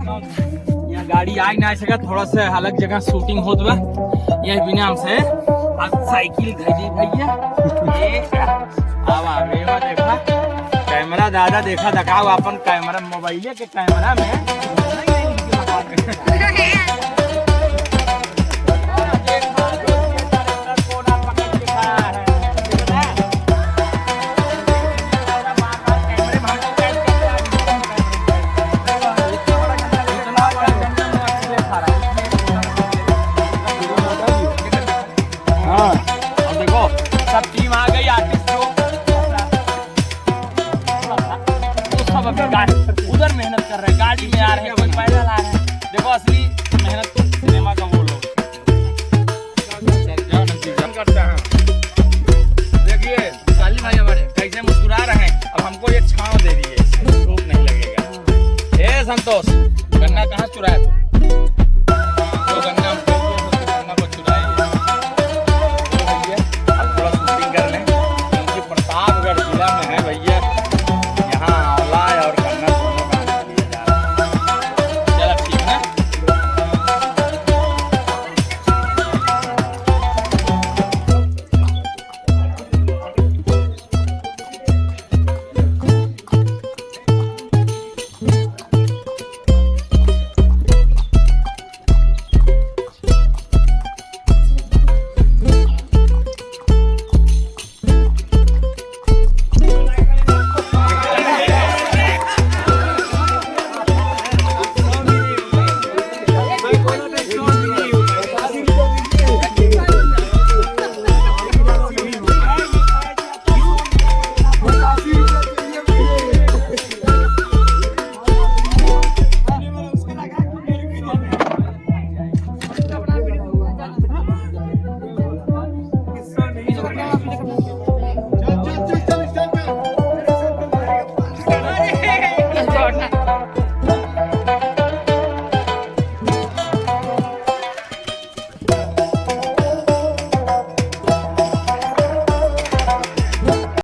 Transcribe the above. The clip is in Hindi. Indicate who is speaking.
Speaker 1: यहाँ गाड़ी आ ना सका, थोड़ा सा अलग जगह शूटिंग होत बा। यह बिना हमसे अब साइकिल खरीदी भैया। अब आगे में देखा कैमरा दादा देखा दिखाओ अपन कैमरा मोबाइले के कैमरा में सब टीम आ गई, आर्टिस्ट उधर मेहनत कर रहे हैं, गाड़ी में आ रहे हैं, पैदल आ रहे हैं। देखो असली मेहनत तो सिनेमा का वो लोग करते हैं। देखिए काली भाई हमारे कैसे मुस्कुरा रहे हैं। अब हमको ये छांव दे दिए, धूप नहीं लगेगा। ए संतोष, गन्ना कहाँ चुराया तू?